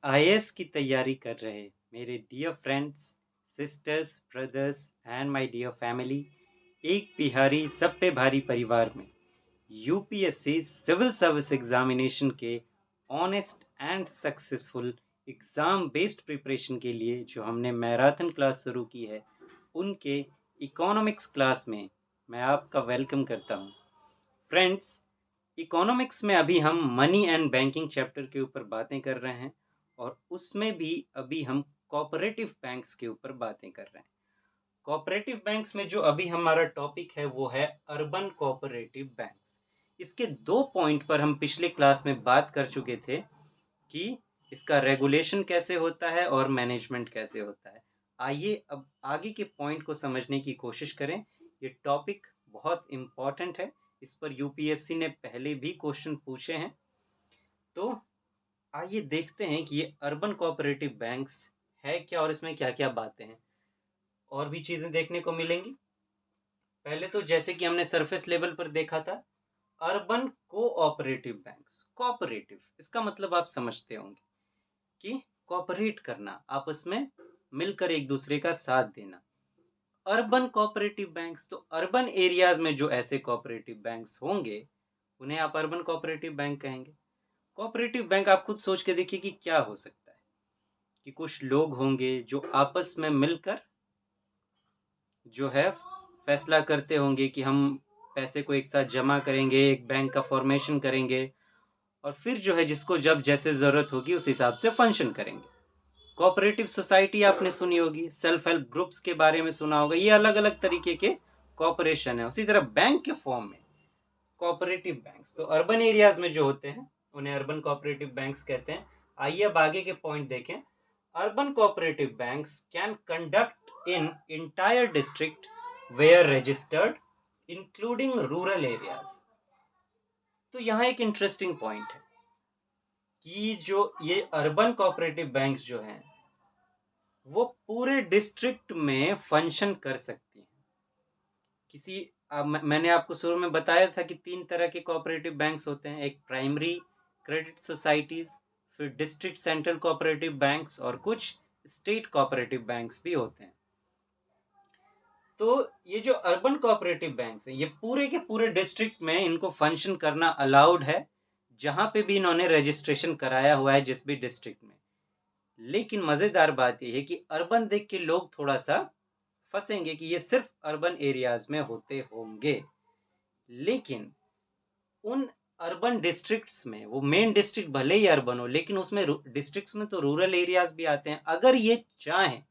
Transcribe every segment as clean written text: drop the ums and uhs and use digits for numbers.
IAS की तैयारी कर रहे मेरे dear friends, sisters, brothers and my dear family, एक बिहारी सब पे भारी परिवार में यूपीएससी सिविल सर्विस एग्जामिनेशन के honest and successful exam based preparation के लिए जो हमने मैराथन क्लास शुरू की है, उनके इकोनॉमिक्स क्लास में मैं आपका वेलकम करता हूँ। फ्रेंड्स, इकोनॉमिक्स में अभी हम मनी एंड बैंकिंग चैप्टर के ऊपर बातें कर रहे हैं और उसमें भी अभी हम कोऑपरेटिव बैंक्स के ऊपर बातें कर रहे हैं। कोऑपरेटिव बैंक्स में जो अभी हमारा टॉपिक है वो है अर्बन कोऑपरेटिव बैंक्स। इसके 2 पॉइंट पर हम पिछले क्लास में बात कर चुके थे कि इसका रेगुलेशन कैसे होता है और मैनेजमेंट कैसे होता है। आइए अब आगे के पॉइंट को समझने की कोशिश करें। ये टॉपिक बहुत इम्पॉर्टेंट है, इस पर यूपीएससी ने पहले भी क्वेश्चन पूछे हैं। तो आइए देखते हैं कि ये अर्बन कोऑपरेटिव बैंक्स है क्या और इसमें क्या-क्या बातें हैं। और भी चीज़ें देखने को मिलेंगी। पहले तो जैसे कि हमने सरफेस लेवल पर देखा था, अर्बन कोऑपरेटिव बैंक्स। कोऑपरेटिव इसका मतलब आप समझते होंगे कि कोऑपरेट करना, आपस में मिलकर एक दूसरे का साथ देना। अर्बन कोऑपरेटिव बैंक्स, तो अर्बन एरियाज में जो ऐसे कोऑपरेटिव बैंक्स होंगे, उन्हें आप अर्बन कोऑपरेटिव बैंक कहेंगे। कोऑपरेटिव बैंक आप खुद सोच के देखिए कि क्या हो सकता है, कि कुछ लोग होंगे जो आपस में मिलकर जो है फैसला करते होंगे कि हम पैसे को एक साथ जमा करेंगे, एक बैंक का फॉर्मेशन करेंगे और फिर जो है जिसको जब जैसे ज़रूरत होगी उस हिसाब से फंक्शन करेंगे। कोऑपरेटिव सोसाइटी आपने सुनी होगी, सेल्फ हेल्प ग्रुप्स के बारे में सुना होगा। ये अलग-अलग तरीके के कोऑपरेशन है। उसी तरह बैंक के फॉर्म में कोऑपरेटिव बैंक्स, तो अर्बन एरियाज में जो होते हैं उन्हें अर्बन कोऑपरेटिव बैंक्स कहते हैं। आइए अब आगे के पॉइंट देखें। Urban cooperative banks can conduct in entire district where registered including rural areas. तो यहाँ एक इंटरेस्टिंग पॉइंट है कि जो ये अर्बन कोऑपरेटिव बैंक्स जो हैं वो पूरे डिस्ट्रिक्ट में फंक्शन कर सकती हैं। किसी मैंने आपको शुरू में बताया था कि 3 तरह के कोऑपरेटिव बैंक्स होते हैं। एक प्राइमरी क्रेडिट सोसाइटीज़, फिर डिस्ट्रिक्ट सेंट्रल कोऑपरेटिव बैंक्स और कुछ स्टेट कोऑपरेटिव बैंक्स भी होते हैं। तो ये जो अर्बन कोऑपरेटिव बैंक्स हैं, ये पूरे के पूरे डिस्ट्रिक्ट में इनको फंक्शन करना अलाउड है, जहाँ पे भी इन्होंने रजिस्ट्रेशन कराया हुआ है जिस भी डिस्ट्रिक्ट में। लेकिन मज़ेदार बात ये है कि अर्बन देख के लोग थोड़ा-सा फँसेंगे कि ये सिर्फ़ अर्बन एरियाज़ में होते होंगे। लेकिन उन अर्बन डिस्ट्रिक्ट्स में, वो मेन डिस्ट्रिक्ट भले ही अर्बन हो, लेकिन उसमें डिस्ट्रिक्ट्स में तो रूरल एरियाज़ भी आते हैं। अगर ये चाहें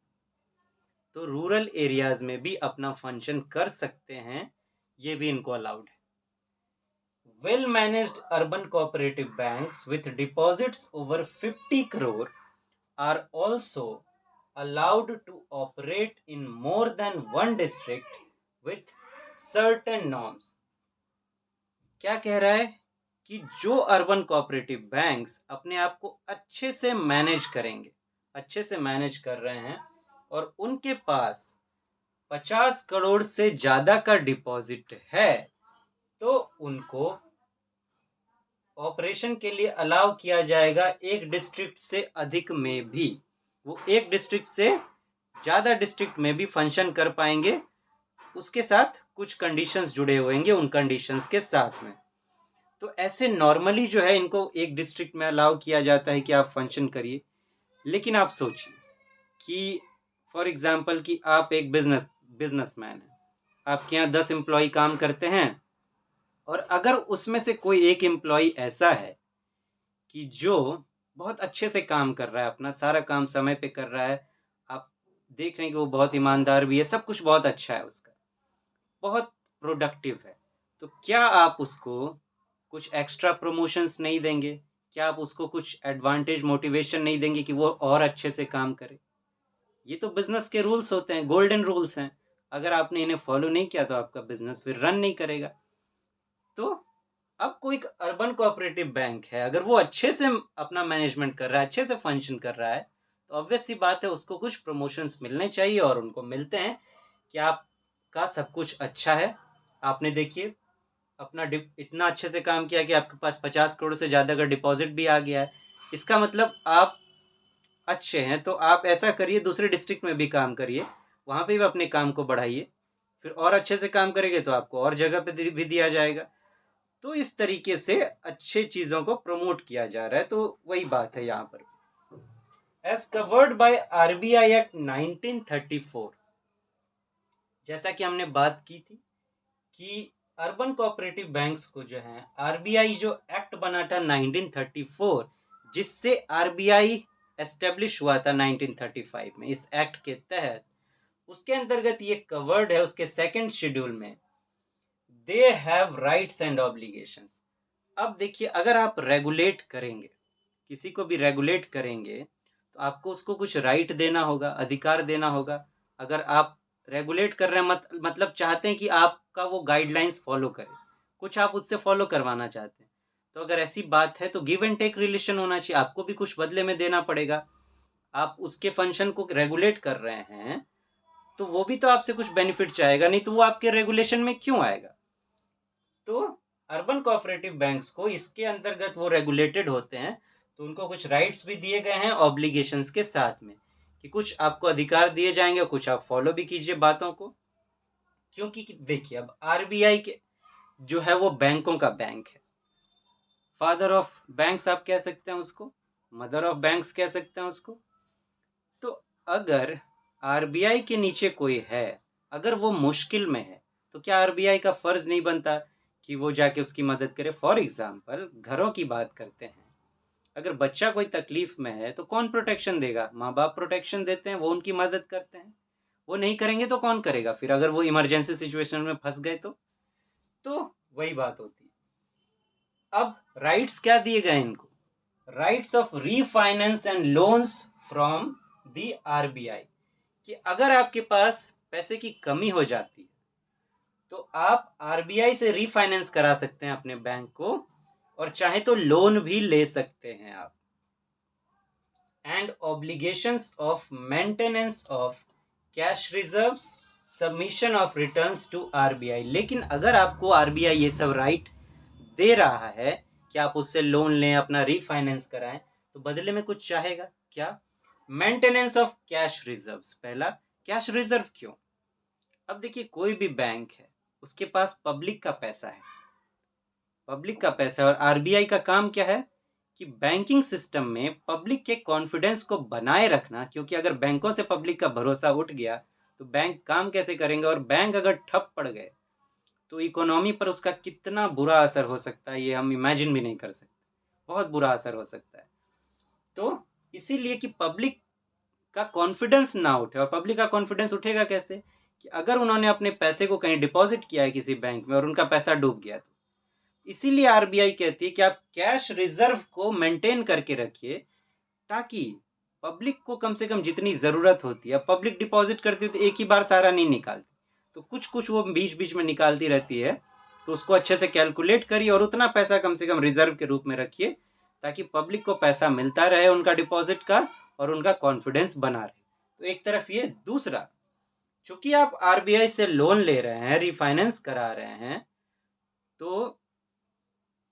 तो रूरल एरियाज़ में भी अपना फंक्शन कर सकते हैं, ये भी इनको अलाउड है। Well managed urban cooperative banks with deposits over 50 crore are also allowed to operate in more than one district with certain norms। क्या कह रहा है कि जो अर्बन कोऑपरेटिव बैंक्स अपने आप को अच्छे से मैनेज करेंगे, अच्छे से मैनेज कर रहे हैं और उनके पास 50 करोड़ से ज़्यादा का डिपॉजिट है, तो उनको ऑपरेशन के लिए अलाउ किया जाएगा एक डिस्ट्रिक्ट से अधिक में भी। वो एक डिस्ट्रिक्ट से ज़्यादा डिस्ट्रिक्ट में भी फंक्शन कर पाएंगे, उसके साथ कुछ कंडीशंस जुड़े होंगे, उन कंडीशंस के साथ में। तो ऐसे नॉर्मली जो है इनको एक डिस्ट्रिक्ट में अलाउ किया जाता है कि आप फंक्शन करिए। लेकिन आप सोचिए कि फॉर एग्जांपल कि आप एक बिजनेसमैन हैं, आपके यहाँ 10 एम्प्लॉय काम करते हैं और अगर उसमें से कोई एक एम्प्लॉय ऐसा है कि जो बहुत अच्छे से काम कर रहा है, अपना सारा काम समय पे कर रहा है, आप देख रहे हैं कि वो बहुत ईमानदार भी है, सब कुछ बहुत अच्छा है उसका, बहुत प्रोडक्टिव है, तो क्या आप उसको कुछ एक्स्ट्रा प्रमोशंस नहीं देंगे? क्या आप उसको कुछ एडवांटेज मोटिवेशन नहीं देंगे कि वो और अच्छे से काम करे? ये तो बिज़नेस के रूल्स होते हैं, गोल्डन रूल्स हैं। अगर आपने इन्हें फॉलो नहीं किया तो आपका बिज़नेस फिर रन नहीं करेगा। तो अब कोई एक अर्बन कोऑपरेटिव बैंक है, अगर वो अच्छे से अपना मैनेजमेंट कर रहा है, अच्छे से फंक्शन कर रहा है, तो ऑब्वियस सी बात है उसको कुछ प्रमोशंस मिलने चाहिए और उनको मिलते हैं कि आपका सब कुछ अच्छा है। आपने देखिए अपना डिप इतना अच्छे से काम किया कि आपके पास 50 करोड़ से ज़्यादा का डिपॉज़िट भी आ गया है। इसका मतलब आप अच्छे हैं तो आप ऐसा करिए, दूसरे डिस्ट्रिक्ट में भी काम करिए, वहाँ पे भी अपने काम को बढ़ाइए, फिर और अच्छे से काम करेंगे तो आपको और जगह पे भी दिया जाएगा। तो इस तरीके से अच्छे चीज़ों को प्रमोट किया जा रहा है, तो वही बात है यहाँ पर। As covered by RBI act 1934, जैसा कि हमने बात की थी कि अर्बन कोऑपरेटिव बैंक्स को जो है आरबीआई जो एक्ट बना था 1934, जिससे आरबीआई एस्टेब्लिश हुआ था 1935 में, इस एक्ट के तहत उसके अंतर्गत ये कवर्ड है उसके सेकंड शेड्यूल में, they have rights and obligations. अब देखिए, अगर आप रेगुलेट करेंगे, किसी को भी रेगुलेट करेंगे, तो आपको उसको कुछ राइट देना होगा, अधिकार देना होगा। अगर आप रेगुलेट कर रहे हैं मतलब चाहते हैं कि आपका वो गाइडलाइंस फॉलो करे, कुछ आप उससे फॉलो करवाना चाहते हैं, तो अगर ऐसी बात है तो गिव एंड टेक रिलेशन होना चाहिए, आपको भी कुछ बदले में देना पड़ेगा। आप उसके फंक्शन को रेगुलेट कर रहे हैं तो वो भी तो आपसे कुछ बेनिफिट चाहेगा, नहीं तो वो आपके रेगुलेशन में क्यों आएगा। तो अर्बन कोऑपरेटिव बैंक्स को इसके अंतर्गत वो रेगुलेटेड होते हैं, तो उनको कुछ राइट्स भी दिए गए हैं ऑब्लिगेशंस के साथ में, कि कुछ आपको अधिकार दिए जाएंगे, कुछ आप फॉलो भी कीजिए बातों को। क्योंकि देखिए, अब आरबीआई के जो है वो बैंकों का बैंक है, फादर ऑफ बैंक्स आप कह सकते हैं उसको, मदर ऑफ बैंक्स कह सकते हैं उसको। तो अगर आरबीआई के नीचे कोई है, अगर वो मुश्किल में है, तो क्या आरबीआई का फर्ज नहीं बनता कि वो जाके उसकी मदद करे। फॉर एग्जाम्पल घरों की बात करते हैं, अगर बच्चा कोई तकलीफ में है तो कौन प्रोटेक्शन देगा, माँ बाप प्रोटेक्शन देते हैं, वो उनकी मदद करते हैं। वो नहीं करेंगे तो कौन करेगा फिर, अगर वो इमरजेंसी सिचुएशन में फंस गए तो वही बात होती है। अब राइट्स क्या दिए गए इनको, rights of refinance and loans from the RBI, कि अगर आपके पास पैसे की कमी हो जाती है तो आप आरबीआई से रीफाइनेंस करा सकते हैं अपने बैंक को, और चाहे तो लोन भी ले सकते हैं आप। And obligations of maintenance of cash reserves, submission of returns to RBI. लेकिन अगर आपको आरबीआई ये सब राइट दे रहा है कि आप उससे लोन लें, अपना रीफाइनेंस कराएं, तो बदले में कुछ चाहेगा क्या, मेंटेनेंस ऑफ कैश रिजर्व्स। पहला, कैश रिजर्व क्यों, अब देखिए कोई भी बैंक है उसके पास पब्लिक का पैसा है, पब्लिक का पैसा है, और आरबीआई का काम क्या है कि बैंकिंग सिस्टम में पब्लिक के कॉन्फिडेंस को बनाए रखना। क्योंकि अगर बैंकों से पब्लिक का भरोसा उठ गया तो बैंक काम कैसे करेंगे, और बैंक अगर ठप पड़ गए तो इकोनॉमी पर उसका कितना बुरा असर हो सकता है, ये हम इमेजिन भी नहीं कर सकते, बहुत बुरा असर हो सकता है। तो इसीलिए कि पब्लिक का कॉन्फिडेंस ना उठे, और पब्लिक का कॉन्फिडेंस उठेगा कैसे, कि अगर उन्होंने अपने पैसे को कहीं डिपॉजिट किया है किसी बैंक में और उनका पैसा डूब गया, तो इसीलिए आरबीआई कहती है कि आप कैश रिजर्व को मेंटेन करके रखिए, ताकि पब्लिक को कम से कम जितनी ज़रूरत होती है, पब्लिक डिपॉजिट करती है तो एक ही बार सारा नहीं निकालती, तो कुछ कुछ वो बीच बीच में निकालती रहती है, तो उसको अच्छे से कैलकुलेट करिए और उतना पैसा कम से कम रिजर्व के रूप में रखिए, ताकि पब्लिक को पैसा मिलता रहे उनका डिपॉजिट का, और उनका कॉन्फिडेंस बना रहे। तो एक तरफ ये, दूसरा, चूंकि आप आरबीआई से लोन ले रहे हैं, रिफाइनेंस करा रहे हैं, तो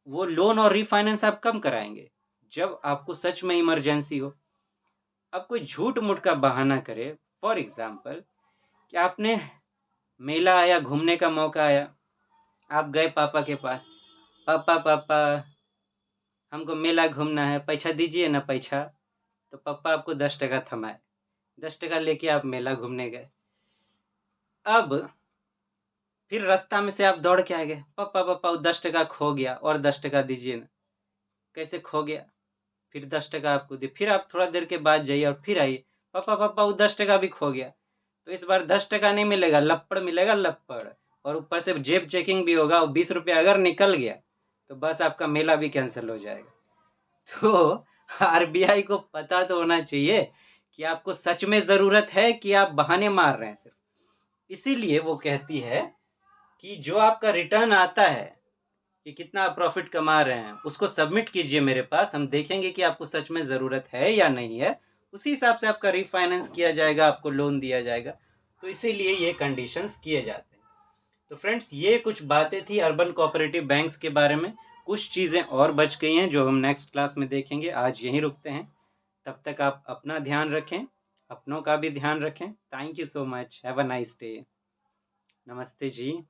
वो लोन और रिफाइनेंस आप कब कराएंगे, जब आपको सच में इमरजेंसी हो। अब कोई झूठ मूठ का बहाना करे, फॉर एग्जाम्पल कि आपने मेला आया, घूमने का मौका आया, आप गए पापा के पास, पापा पापा हमको मेला घूमना है, पैसा दीजिए ना पैसा। तो पापा आपको 10 टका थमाए, 10 टका लेके आप मेला घूमने गए। अब फिर रास्ता में से आप दौड़ के आ गए, पापा पापा वो 10 टका खो गया, और 10 टका दीजिए ना। कैसे खो गया, फिर 10 टका आपको दिए, फिर आप थोड़ा देर के बाद जाइए और फिर आइए, पापा पापा वो 10 टका भी खो गया। तो इस बार 10 टका नहीं मिलेगा, लप्पड़ मिलेगा, लप्पड़, और ऊपर से जेब चेकिंग भी होगा, और 20 रुपया अगर निकल गया तो बस आपका मेला भी कैंसिल हो जाएगा। तो आरबीआई को पता तो होना चाहिए कि आपको सच में ज़रूरत है कि आप बहाने मार रहे हैं सिर्फ। इसीलिए वो कहती है कि जो आपका रिटर्न आता है कि कितना आप प्रॉफिट कमा रहे हैं, उसको सबमिट कीजिए मेरे पास, हम देखेंगे कि आपको सच में ज़रूरत है या नहीं है, उसी हिसाब से आपका रीफाइनेंस किया जाएगा, आपको लोन दिया जाएगा। तो इसीलिए ये कंडीशंस किए जाते हैं। तो फ्रेंड्स, ये कुछ बातें थी अर्बन कोऑपरेटिव बैंक्स के बारे में, कुछ चीज़ें और बच गई हैं जो हम नेक्स्ट क्लास में देखेंगे। आज यहीं रुकते हैं। तब तक आप अपना ध्यान रखें, अपनों का भी ध्यान रखें। Thank you so much. Have a nice day. नमस्ते जी।